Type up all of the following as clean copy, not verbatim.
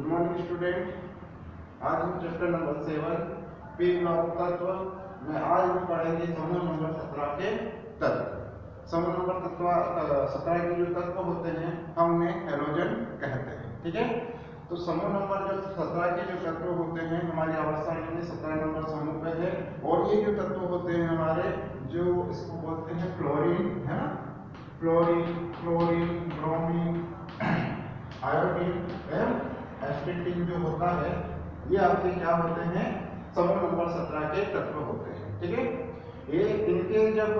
Good morning student. आज हम chapter number 7 P block तत्व में आज हम पढ़ेंगे समूह नंबर 17 के तत्व। समूह नंबर 17 के जो तत्व होते हैं हम उन्हें हैलोजन कहते हैं। ठीक है, तो समूह नंबर जो 17 के जो तत्व होते हैं हमारी आवर्त में 17 नंबर समूह पे है। और ये जो तत्व होते हैं हमारे जो इसको बोलते हैं फ्लोरीन, है ना, फ्लोरीन, ब्रोमीन, आयोडीन एवं एस्टेटिन जो होता है ये आपके क्या होते हैं, समूह नंबर 17 के तत्व होते हैं। ठीक है, ये इनके जब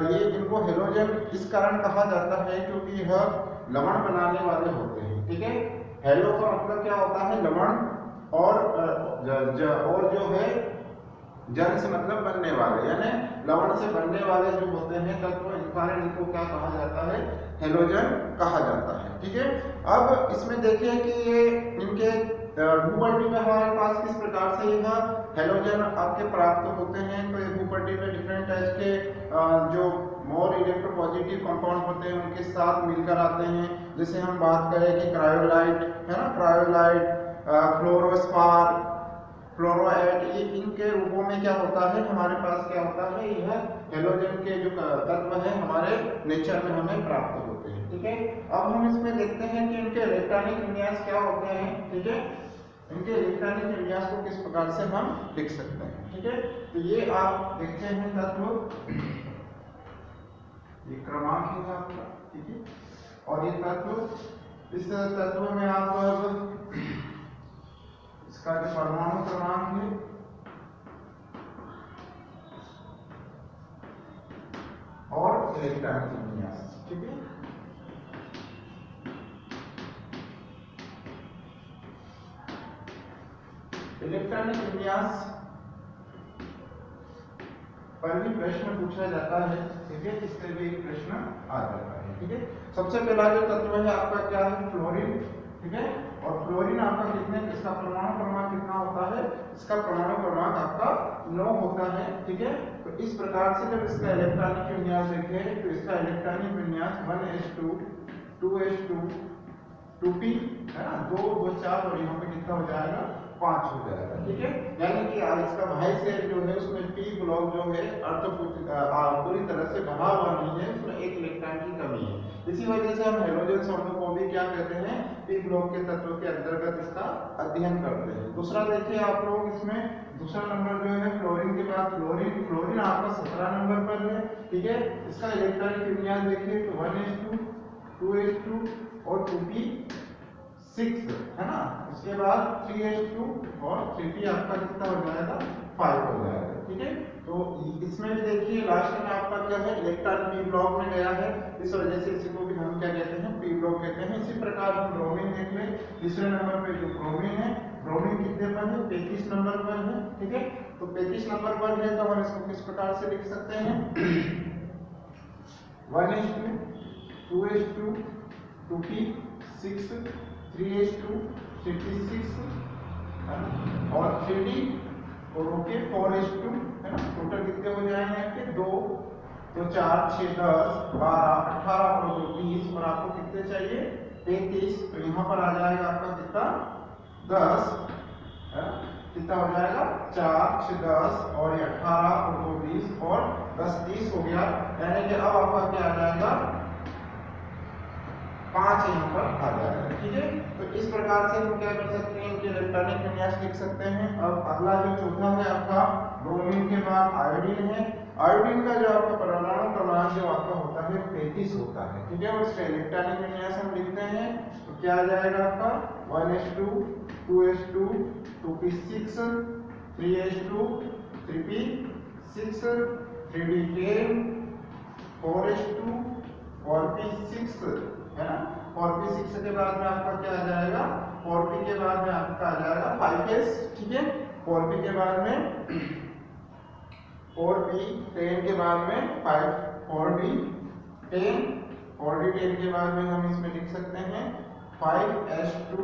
ये इनको हेलोजन इस कारण कहा जाता है क्योंकि यह लवण बनाने वाले होते हैं। ठीक है, हेलो का मतलब क्या होता है, लवण, और जो है जन से मतलब बनने वाले, यानी लवण से बनने वाले जो होते हैं तत्व, इस कारण इनको क्या कहा जाता है, हेलोजन कहा जाता है। ठीक है, अब इसमें देखिए कि ये इनके भूपट्टी में हमारे पास किस प्रकार से यह हेलोजन आपके प्राप्त होते हैं। तो ये भूपट्टी में डिफरेंट टाइप के जो मोर इलेक्ट्रोपॉजिटिव कंपाउंड होते हैं उनके साथ मिलकर आते हैं। जैसे हम बात करें कि क्रायोलाइट है ना, क्रायोलाइट, फ्लोरोस्पार, फ्लोरोएट, ये इनके रूपों में क्या होता है, हमारे पास क्या होता है, यह हेलोजन के जो तत्व है हमारे नेचर में हमें प्राप्त होते हैं। ठीक है, अब हम इसमें देखते हैं कि इनके इलेक्ट्रॉनिक विन्यास क्या होते हैं। ठीक है, इनके इलेक्ट्रॉनिक विन्यास को किस प्रकार से हम लिख सकते हैं। ठीक है, तो ये आप देखते हैं तत्व, ये क्रमांक है आपका। ठीक है, और ये तत्व, इस तत्व में आप इसका जो परमाणु क्रमांक है और इलेक्ट्रॉनिक विन्यास। ठीक है, इलेक्ट्रॉनिक विन्यास पर भी प्रश्न पूछा जाता है। ठीक है, इससे भी एक प्रश्न आ जाता है। ठीक है, सबसे पहला जो तत्व है आपका क्या है, फ्लोरीन। ठीक है, और फ्लोरीन आपका कितने, इसका परमाणु क्रमांक कितना होता है, इसका परमाणु क्रमांक आपका 9 होता है। ठीक है, तो इस प्रकार से जब इसका इलेक्ट्रॉनिक विन्यास देखें तो इसका इलेक्ट्रॉनिक विन्यास 1s2 2s2 2p है ना, 2 2 4 और यहाँ पे कितना हो जाएगा, 5 हो जाएगा। ठीक है, यानी कि इसका भाई सेल जो है उसमें p ब्लॉक जो है पूरी तरह से भरा हुआ नहीं है, उसमें एक इलेक्ट्रॉन की कमी है। इसी वजह से हम हेलोजन समूह को भी क्या कहते हैं, p ब्लॉक के तत्व के अंतर्गत इसका अध्ययन करते हैं। दूसरा देखिए आप लोग, इसमें दूसरा नंबर जो है फ्लोरीन के बाद फ्लोरीन आपका 17 नंबर पर है। ठीक है, इसका इलेक्ट्रॉनिक विन्यास देखिए तो 1s2 2s2 और 2p6 है ना, उसके बाद 3s2 और 3p आपका कितना हो जाएगा, 5 हो जाएगा। ठीक है, तो इसमें भी देखिए लास्ट में आपका क्या है, इलेक्ट्रॉन p ब्लॉक में गया है, इस वजह से इसी को भी हम क्या कहते हैं, p ब्लॉक कहते हैं। इसी प्रकार हम ब्रोमीन देख लें, तीसरे नंबर पे जो ब्रोमीन है, ब्रोमीन कितने पर है, 35 नंबर पर है। ठीक है, तो 35 नंबर पर है तो हम इसको किस प्रकार से लिख सकते हैं, 1s2 2s2 2p6 3s2 3p6 और 3d और ओके 4s2 है ना। टोटल कितने हो जाएंगे आपके, 2 तो 4 6 10 12 18 और 20 और आपको कितने चाहिए, 33। तो यहाँ पर आ जाएगा आपका कितना, 10 है, कितना हो जाएगा, 4 6 10 और ये 18 और 2 20 और 10 30 हो गया। यानी कि अब आपका क्या आ जाएगा, 5 यहाँ पर आ जाएगा। ठीक है, तो इस प्रकार से हम क्या कर सकते हैं, इनके इलेक्ट्रॉनिक विन्यास लिख सकते हैं। अब अगला जो चौथा है आपका, ब्रोमीन के बाद आयोडीन है। आयोडीन का जो आपका परमाणु क्रमांक जो आपका होता है 35 होता है। ठीक है, और इसका इलेक्ट्रॉनिक विन्यास हम लिखते हैं तो क्या आ जाएगा आपका, 1s2 2s2 2p6 3s2 3p6 3d10 4s2 4p6 है ना। 4p6 के बाद में आपका क्या आ जाएगा, 4p के बाद में आपका आ जाएगा 5s। ठीक है, 4p के बाद में 4p 10 के बाद में 5 4d 10 4d10 के बाद में हम इसमें लिख सकते हैं 5s2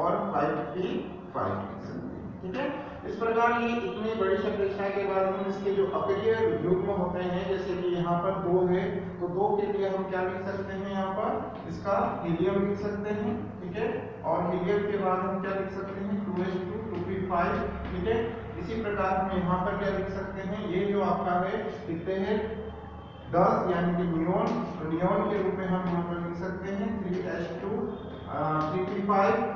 और 5p5 लिख सकते हैं। ठीक है, इस प्रकार ये इतनी बड़ी संरचना के बाद हम इसके जो अक्रिय युग्म होते हैं, जैसे कि यहाँ यहाँ पर 2 है, तो 2 के लिए हम क्या लिख सकते हैं, यहाँ पर इसका हीलियम लिख सकते हैं, ठीक है। और हीलियम के बाद हम क्या लिख सकते हैं, 2s2 2p5, ठीक है। इसी प्रकार हम यहाँ पर क्या लिख सकते हैं, ये जो आपका है कितने हैं 10, यानी कि नियोन, तो नियोन के रूप में हम यहाँ पर लिख सकते हैं 3s2 3p5,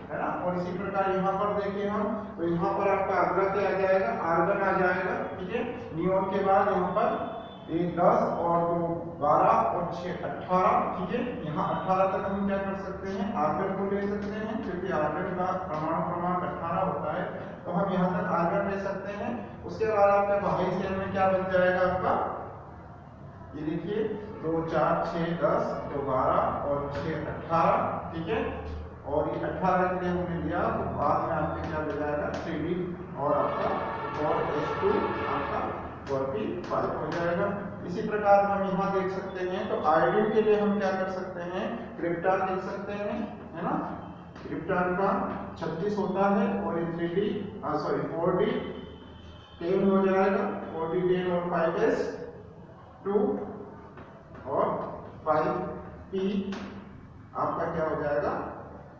है ना। और इसी प्रकार यहाँ पर देखिए हम, तो यहाँ पर आपका अगला क्या आ जाएगा, आर्गन आ जाएगा, ठीक है। नियोन के बाद यहाँ पर 10 और 2 12 और 6 18, ठीक है। यहाँ 18 तक हम क्या कर सकते हैं, आर्गन को ले सकते हैं, क्योंकि आर्गन का परमाणु क्रमांक 18 होता है, तो हम यहाँ तक आर्गन ले सकते हैं। उसके बाद आपका बाह्य शेल में क्या बन जाएगा आपका, ये देखिए 2 4 6 10 2 12 और 6 18, ठीक है। और ये 18 के लिए हमने लिया, तो बाद में आपके क्या मिल जाएगा 3D और आपका 4s2 आपका 4p5 हो जाएगा। इसी प्रकार हम यहाँ देख सकते हैं, तो आयोडीन के लिए हम क्या कर सकते हैं, क्रिप्टॉन लिख सकते हैं, है ना। क्रिप्टॉन का 36 होता है, और ये 3D 4D 10 हो जाएगा, 4D 10 और 5s2 और 5p आपका क्या हो जाएगा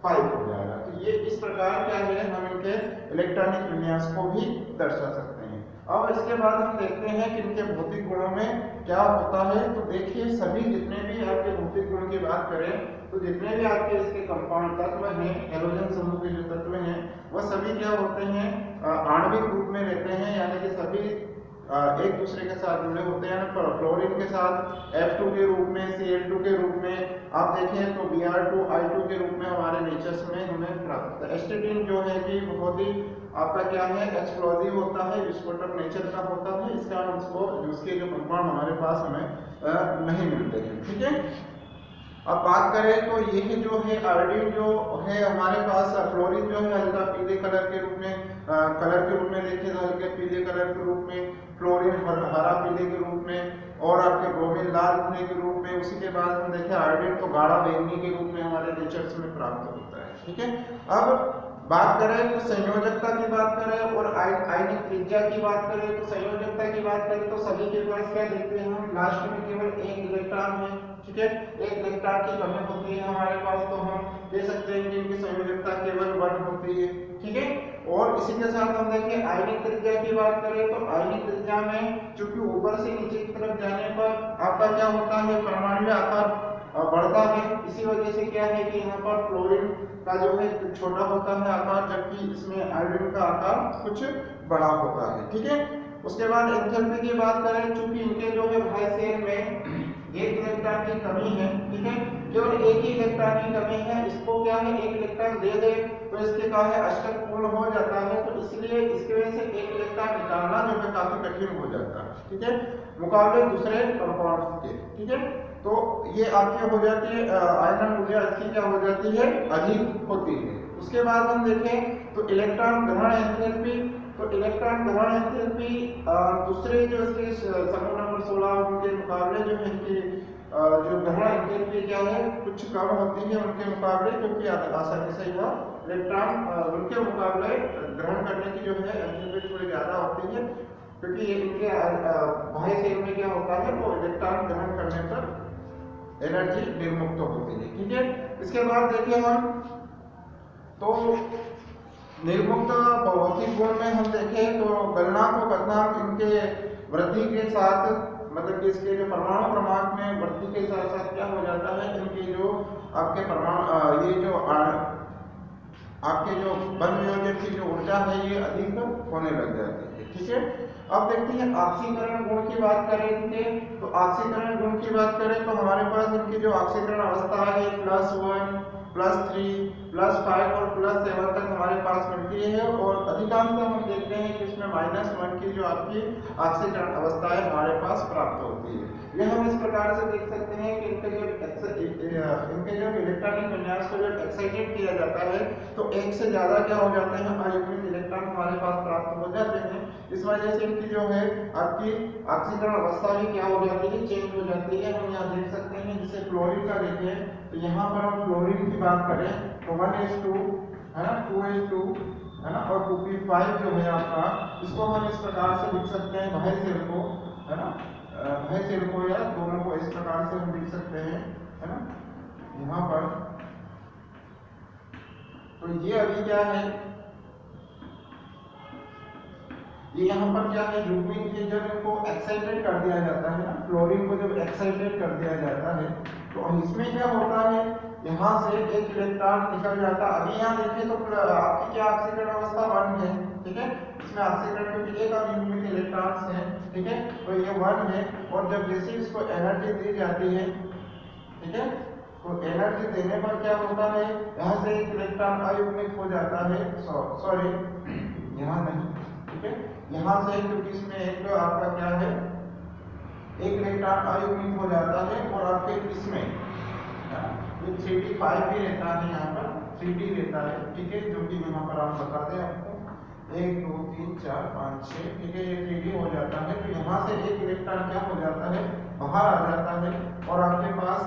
5 हो जाएगा। तो ये इस प्रकार क्या है, हम इनके इलेक्ट्रॉनिक विन्यास को भी दर्शा सकते हैं। अब इसके बाद हम देखते हैं कि इनके भौतिक गुणों में क्या होता है। तो देखिए सभी जितने भी आपके भौतिक गुण की बात करें, तो जितने भी आपके इसके कंपाउंड तत्व हैं, हैलोजन समूह के जो तत्व हैं, वह सभी क्या होते हैं, आणविक रूप में रहते हैं, यानी कि सभी एक दूसरे के साथ जुड़े होते हैं। फ्लोरीन के साथ F2 के रूप में, Cl2 के रूप में आप देखें तो Br2I2 के रूप में हमारे नेचर्स में हमें प्राप्त होता है। एस्टेटिन जो है कि बहुत ही आपका क्या है, एक्सप्लोजिव होता है, विस्फोटक नेचर का होता है, इस कारण उसको उसके जो कंपाउंड हमारे पास हमें नहीं मिलते हैं, ठीक है। अब बात करें तो ये जो है आयोडीन जो है हमारे पास, फ्लोरीन जो है हल्का पीले कलर के रूप में, कलर के रूप में देखें तो हल्के पीले कलर के रूप में, फ्लोरीन हरा पीले के रूप में, और आपके ब्रोमीन लाल पीले के रूप में। उसी के बाद हम देखें आयोडीन तो गाढ़ा बैंगनी के रूप में हमारे नेचर्स में प्राप्त होता है, ठीक है। अब बात करें तो संयोजकता की बात करें और आयनिक त्रिज्या की बात करें, तो संयोजकता की बात करें तो सभी के पास क्या देखते हैं हम, लास्ट में केवल एक इलेक्ट्रॉन है, ठीक है। एक इलेक्ट्रॉन की कमी होती है हमारे पास, तो हम कह सकते हैं कि इनकी संयोजकता केवल 1 होती है, ठीक है। और इसी के साथ हम देखें आयनिक त्रिज्या की बात करें, तो आयनिक त्रिज्या में चूंकि ऊपर से नीचे की तरफ जाने पर आपका क्या होता है, परमाणु आकार बढ़ता है। इसी वजह से क्या है कि यहाँ पर फ्लोरीन का जो है छोटा होता है आकार, जबकि इसमें आयोडीन का आकार कुछ बड़ा होता है, ठीक है। उसके बाद एंथैल्पी की बात करें, चूंकि इनके जो है बाह्य शेल में एक इलेक्ट्रॉन की कमी है, ठीक है, केवल एक ही इलेक्ट्रॉन की कमी है, इसको क्या है एक इलेक्ट्रॉन दे दे तो इसके क्या है अष्टक पूर्ण हो जाता है, तो इसलिए इसकी वजह से एक इलेक्ट्रॉन निकालना जो है काफी कठिन हो जाता है, ठीक है, मुकाबले दूसरे कंपाउंड्स के, ठीक है। तो ये आपकी हो जाती है आयनन ऊर्जा इसकी क्या हो जाती है, अधिक होती है। उसके बाद हम देखें तो इलेक्ट्रॉन ग्रहण एंथैल्पी, तो इलेक्ट्रॉन ग्रहण एंथैल्पी दूसरे जो इसके समूह नंबर 16 उनके मुकाबले जो है कि जो ग्रहण एंथैल्पी क्या है कुछ कम होती है उनके मुकाबले, क्योंकि आसानी से यह इलेक्ट्रॉन उनके मुकाबले ग्रहण करने की जो है एंथैल्पी थोड़ी ज्यादा होती है, क्योंकि इनके बाह्य शेल में क्या होता है वो इलेक्ट्रॉन ग्रहण करने पर एनर्जी निर्मुक्त होती है, ठीक है। इसके बाद देखिए हम तो निर्मुक्त भौतिक गुण में हम देखें तो गलनांक और गलनांक इनके वृद्धि के साथ, मतलब कि इसके जो परमाणु क्रमांक में वृद्धि के साथ साथ क्या हो जाता है, इनके जो आपके परमाणु ये जो आपके जो बंध वियोजन की जो ऊर्जा है ये अधिक होने लग जाती है, ठीक है। अब देखते हैं ऑक्सीकरण गुण की बात करें इनके, तो ऑक्सीकरण गुण की बात करें तो हमारे पास इनकी जो ऑक्सीकरण अवस्था है +1 +3 +5 और +7 तक हमारे पास मिलती है, और अधिकांशतः हम देखते हैं कि इसमें -1 की जो आपकी ऑक्सीकरण अवस्था है हमारे पास प्राप्त होती है। ये हम इस प्रकार से देख सकते हैं कि इनके जो इलेक्ट्रॉनिक विन्यास को जब एक्साइटेड किया जाता है तो एक से ज्यादा क्या हो जाते हैं अयुग्मित इलेक्ट्रॉन हमारे पास प्राप्त हो जाते हैं। इस वजह से इनकी जो है आपकी ऑक्सीकरण अवस्था भी क्या हो जाती है, चेंज हो जाती है। हम यहाँ देख सकते हैं जैसे क्लोरीन का देखें तो यहाँ पर हम क्लोरीन की बात करें तो 1s2 है ना, 2s2 है ना, और 2p5 जो है आपका, इसको हम इस प्रकार से लिख सकते हैं बाह्य शेल को, है ना, है सेल को या दोनों को इस प्रकार से हम लिख सकते हैं, है ना, यहाँ पर। तो ये अभी क्या है, ये यहाँ पर क्या है, लूपिंग के जब इनको एक्साइटेड कर दिया जाता है ना, फ्लोरीन को जब एक्साइटेड कर दिया जाता है तो इसमें क्या होता है, यहाँ से एक इलेक्ट्रॉन निकल जाता है। अभी यहाँ देखिए तो आपकी क्या ऑक्सीकरण अवस्था 1 है, ठीक है, इसमें ऑक्सीकरण क्योंकि एक अणु में इलेक्ट्रॉन्स हैं, ठीक है, तो ये 1 है। और जब जैसे इसको एनर्जी दी जाती है, ठीक है, तो एनर्जी देने पर क्या होता है, यहाँ से एक इलेक्ट्रॉन अयुग्मित हो जाता है, सॉरी यहाँ नहीं, ठीक है, यहाँ से क्योंकि इसमें एक आपका क्या है, एक इलेक्ट्रॉन अयुग्मित हो जाता है और आपके इसमें ये 3d5 भी रहता है, यहाँ पर 3d रहता है, ठीक है, जो कि यहाँ पर आप बता दें आपको 1 2 3 4 5 6, ठीक है, ये 3d हो जाता है। तो यहाँ से एक इलेक्ट्रॉन क्या हो जाता है, बाहर आ जाता है और आपके पास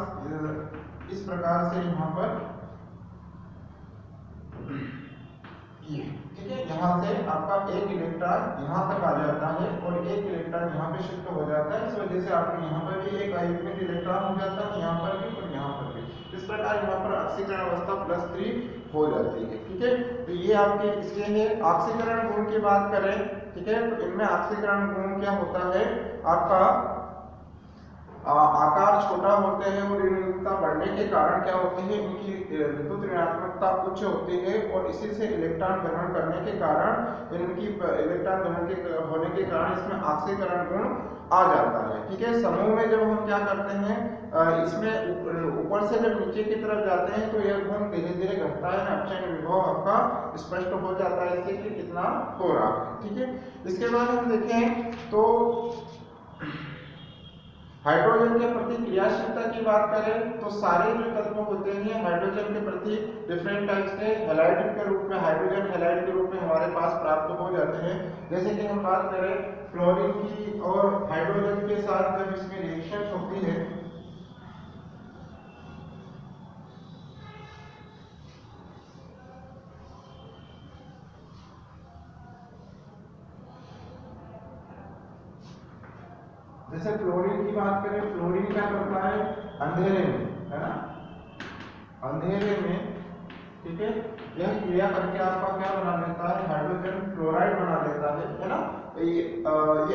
इस प्रकार से यहाँ पर ये, ठीक है, यहाँ से आपका एक इलेक्ट्रॉन यहाँ तक आ जाता है और एक इलेक्ट्रॉन यहाँ पे शिफ्ट हो जाता है। इस वजह से आपको यहाँ पर भी एक अयुग्मित इलेक्ट्रॉन हो जाता है, यहाँ पर भी और यहाँ पर भी। इस प्रकार यहाँ पर ऑक्सीकरण अवस्था +3 हो जाती है, ठीक है। तो ये आपके इसके है। ऑक्सीकरण गुण की बात करें, ठीक है, तो इनमें ऑक्सीकरण गुण क्या होता है, आपका आकार छोटा होते हैं और ऋणात्मकता बढ़ने के कारण क्या होते हैं, इनकी विद्युत ऋणात्मकता उच्च होती है और इसी से इलेक्ट्रॉन ग्रहण करने के कारण इनकी इलेक्ट्रॉन ग्रहण के होने के कारण इसमें ऑक्सीकरण गुण आ जाता है, ठीक है। समूह में जब हम क्या करते हैं, इसमें ऊपर से जब नीचे की तरफ जाते हैं तो यह गुण धीरे धीरे घटता है, अपचयन विभव आपका स्पष्ट हो जाता है इससे कि कितना हो रहा है, ठीक है। इसके बाद हम देखें तो हाइड्रोजन के प्रति क्रियाशीलता की बात करें तो सारे जो तत्व होते हैं हाइड्रोजन के प्रति डिफरेंट टाइप्स के हैलाइड के रूप में, हाइड्रोजन हैलाइड के रूप में हमारे पास प्राप्त हो जाते हैं। जैसे कि हम बात करें फ्लोरीन की और हाइड्रोजन के साथ जब इसमें रिएक्शन होती है, जैसे फ्लोरीन की बात करें, फ्लोरीन क्या करता है अंधेरे में, है ना, अंधेरे में, ठीक है, यह क्रिया करके आपका क्या बना लेता है, हाइड्रोजन फ्लोराइड बना लेता है ना। ये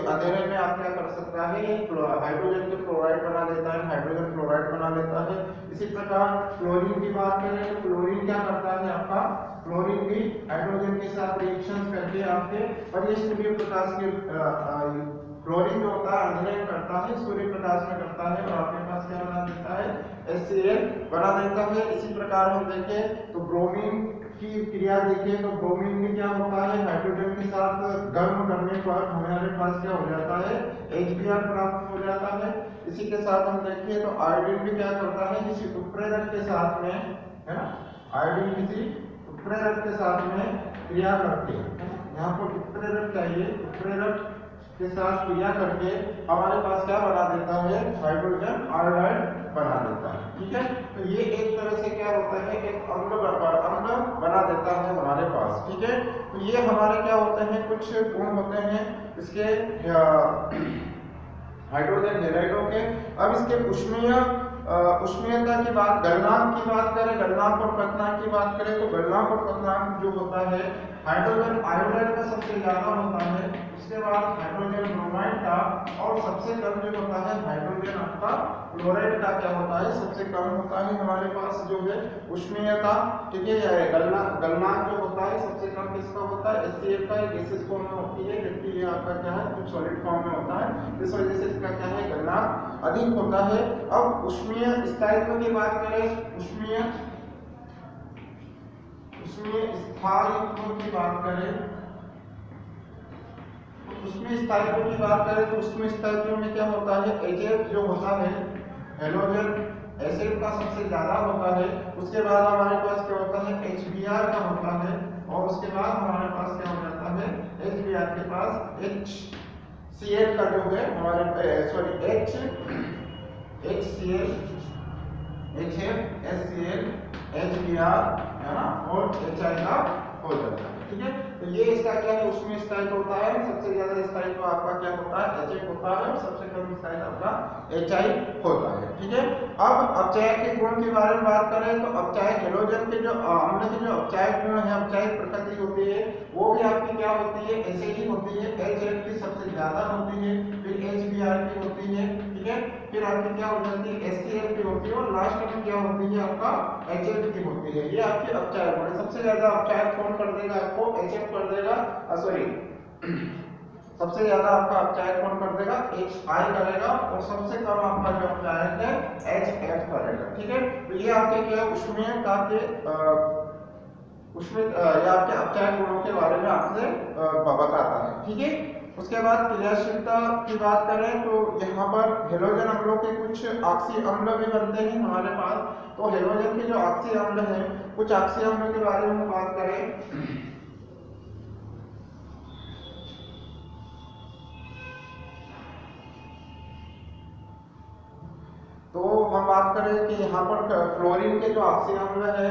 अंधेरे में आप क्या कर सकता है, ये हाइड्रोजन के फ्लोराइड बना लेता है, हाइड्रोजन फ्लोराइड बना लेता है। इसी प्रकार फ्लोरीन की बात करें तो फ्लोरीन क्या करता है आपका, फ्लोरीन भी हाइड्रोजन के साथ रिएक्शन करके आपके परिष्कृत प्रकाश के फ्लोरीन जो होता है अंधेरे में करता है, सूर्य प्रकाश में करता है और आपके पास क्या बना देता है, HCl बना देता है। इसी प्रकार हम देखें तो ब्रोमीन की क्रिया देखें तो ब्रोमीन में क्या होता है, हाइड्रोजन के साथ गर्म करने पर हमारे पास क्या हो जाता है, HBr प्राप्त हो जाता है। इसी के साथ हम देखें तो आयोडीन भी क्या करता है, किसी उत्प्रेरक के साथ में, है ना, आयोडीन किसी उत्प्रेरक के साथ में क्रिया करती है। यहाँ पर उत्प्रेरक चाहिए, उत्प्रेरक के साथ क्रिया करके हमारे पास क्या बना देता है, हाइड्रोजन आयोडाइड बना देता है, ठीक है। तो ये एक तरह से क्या होता है, एक अम्ल बना देता है हमारे पास, ठीक है। तो ये हमारे क्या होते हैं, कुछ गुण होते हैं इसके हाइड्रोजन हैलाइडों के। अब इसके उष्मीयता की बात, गलनांक की बात करें, गलनांक और क्वथनांक की बात करें तो गलनांक और क्वथनांक जो होता है हाइड्रोजन आयोडाइड का सबसे ज्यादा होता है, उसके बाद हाइड्रोजन ब्रोमाइड का, और सबसे कम जो होता है हाइड्रोजन आपका क्लोराइड का क्या होता है, सबसे कम होता है हमारे पास जो है उष्मीयता, ठीक है। गलनांक जो होता है सबसे कम किसका होता है, HCl का, गैसेस फॉर्म में होती है, जबकि ये आपका क्या है कुछ सॉलिड फॉर्म में होता है, इस वजह से इसका क्या है गलनांक अधिक होता है। अब उष्मीय स्थायित्व की बात करें, उष्मीय स्थायित्व की बात करें तो उसमें स्थायित्व की बात करें तो उसमें स्थायित्व में क्या होता है, HF जो होता है हेलोजन एसिड का सबसे ज्यादा होता है। उसके बाद हमारे पास क्या होता है, HBr का होता है और उसके बाद हमारे पास क्या हो जाता है, HBr के पास HCl का जो है हमारे HCl, HF, HCl, HBr, है ना, और HI का हो जाता है, ठीक है। तो ये इसका क्या है, उसमें स्थायित्व होता है, सबसे ज्यादा स्थायित्व आपका क्या होता है, HF होता है, और सबसे कम स्थायित्व आपका HI होता है। ठीक है, अब अपचय के गुण के बारे में बात करें तो अपचय हेलोजन के जो अम्ल के जो अपचय गुण है, अपचय प्रकृति होती है, वो भी आपकी क्या होती है, ऐसे ही होती है। HF की सबसे ज्यादा होती है, फिर HBr की होती है, ठीक है, फिर आपकी क्या हो जाती है, HCl की होती है, और लास्ट में क्या होती है आपका HF की होती है। ये आपके अपचय गुण है। सबसे ज्यादा अपचय कौन कर देगा आपको, HF कर देगा, सॉरी सबसे ज्यादा आपका अपचय कौन कर देगा, HI करेगा, और सबसे कम आपका जो अपचय है HF करेगा। ठीक है, तो ये आपके क्या है, उष्मीयता के उसमें ये आपके अपचय गुणों के बारे में आपसे बताता है। ठीक है, उसके बाद क्रियाशीलता की बात करें तो यहाँ पर हेलोजन अम्लों के कुछ ऑक्सी अम्ल भी बनते हैं हमारे पास। तो हेलोजन के जो ऑक्सी अम्ल हैं, कुछ ऑक्सी अम्लों के बारे में बात करें तो हम बात करें कि यहाँ पर फ्लोरीन के जो ऑक्सी अम्ल है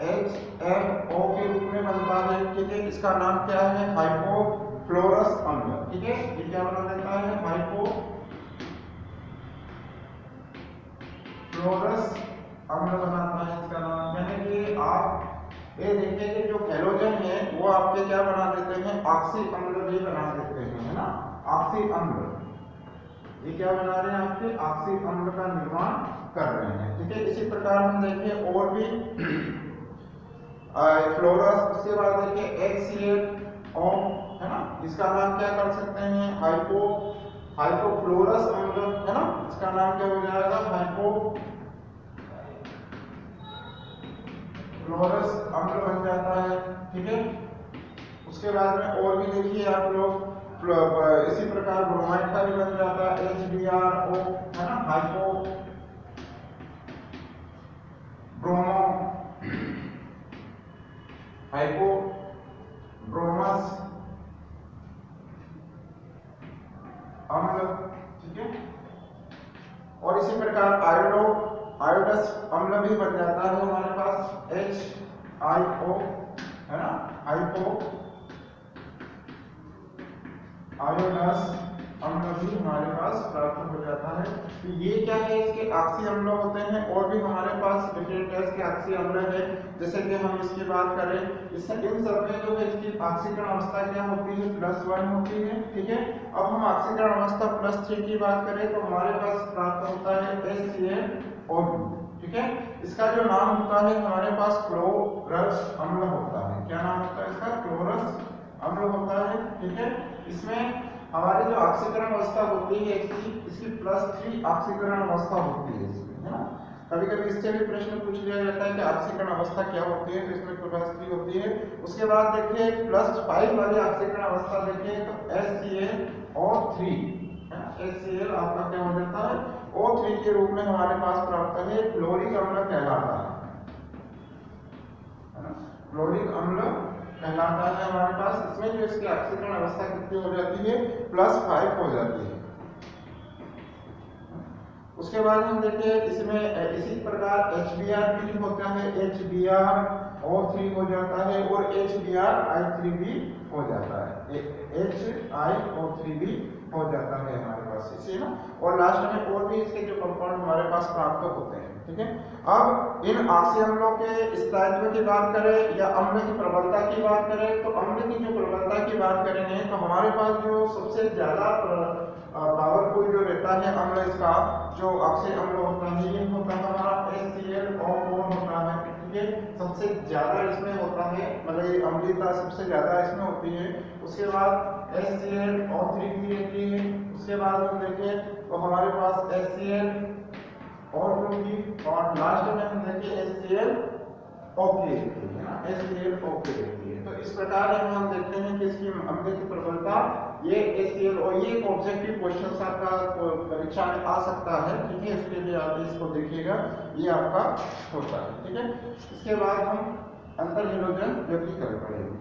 HFO के रूप में बनता है। ठीक है, इसका नाम क्या है, हाइपोफ्लोरस अम्ल। ठीक है, ये क्या बना देता है, हाइपोफ्लोरस अम्ल बनाता है इसका नाम। यानी कि आप ये देखिए कि जो हेलोजन है वो आपके क्या बना देते हैं, ऑक्सी अम्ल भी बना देते हैं, है ना, ऑक्सी अम्ल। ये क्या बना रहे हैं, आपके ऑक्सी अम्ल का निर्माण कर रहे हैं। ठीक है, इसी प्रकार हम देखिए और भी फ्लोरस, उसके बाद देखिए HCl है ना, इसका नाम क्या कर सकते हैं, हाइपोफ्लोरस अम्ल, है ना, इसका नाम क्या हो जाएगा, हाइपोफ्लोरस अम्ल बन जाता है। ठीक है, उसके बाद में और भी देखिए आप लोग इसी प्रकार ब्रोमाइड का भी बन जाता है HBrO, है ना, हाइपो ब्रोमो हाइपोब्रोमस अम्ल। ठीक है, और इसी प्रकार आयोडस अम्ल भी बन जाता है हमारे पास HIO, है ना, हाइपो आयोडस अम्ल भी हमारे पास प्राप्त हो जाता है। तो ये क्या है, इसके ऑक्सी अम्ल होते हैं, और भी हमारे पास डिफरेंट टाइप्स के ऑक्सी अम्ल है। जैसे कि हम इसकी बात करें, इससे इन सब में जो है इसकी ऑक्सीकरण अवस्था क्या होती है, +1 होती है। ठीक है, अब हम ऑक्सीकरण अवस्था +3 की बात करें तो हमारे पास प्राप्त होता है HCl। ठीक है, इसका जो नाम होता है हमारे पास क्लोरस अम्ल होता है। क्या नाम होता है इसका, क्लोरस अम्ल होता है। ठीक है, इसमें हमारी जो ऑक्सीकरण अवस्था होती है इसकी +3 ऑक्सीकरण अवस्था होती है इसमें, है ना। कभी कभी इससे भी प्रश्न पूछ लिया जाता है कि ऑक्सीकरण अवस्था क्या होती है, तो इसमें +3 होती है। उसके बाद देखिए +5 वाली ऑक्सीकरण अवस्था देखिए तो HCl HCl आपका क्या हो जाता है, O3 के रूप में हमारे पास प्राप्त है, क्लोरिक अम्ल कहलाता है ना, क्लोरिक अम्ल कहलाता है हमारे पास। इसमें जो इसकी ऑक्सीकरण अवस्था कितनी हो जाती है, +5 हो जाती है। उसके बाद हम देखिए इसमें इसी प्रकार HBr भी होता है, HBrO3 हो जाता है, और HBrI3 भी हो जाता है, HiO3 भी हो जाता है हमारे पास इसे ना। और लास्ट में और भी इसके जो कंपाउंड हमारे पास प्राप्त होते हैं। ठीक है, अब इन ऑक्सी अम्लों के स्थायित्व की बात करें या अम्ल की प्रबलता की बात करें तो अम्ल की जो प्रबलता की बात करेंगे तो हमारे पास जो सबसे ज्यादा पावरफुल जो रहता है अम्ल, इसका जो ऑक्सी अम्ल होता है ये होता है हमारा HClO4 होता है। ठीक है, सबसे ज्यादा इसमें होता है, मतलब अम्लीयता सबसे ज्यादा इसमें होती है। उसके बाद HClO3 भी रहती है। उसके बाद हम देखें तो हमारे पास HClO2 की, और लास्ट में हम देखें HClOK रहती है ना, HClOK रहती है। तो इस प्रकार हम देखते हैं कि इसकी अम्ल की प्रबलता ये HClO, ये एक ऑब्जेक्टिव क्वेश्चन आपका परीक्षा में आ सकता है। ठीक है, इसके लिए आप इसको देखिएगा, ये आपका होता है। ठीक है, इसके बाद हम अंतर हेलोजन व्यक्तिकरण पढ़ेंगे।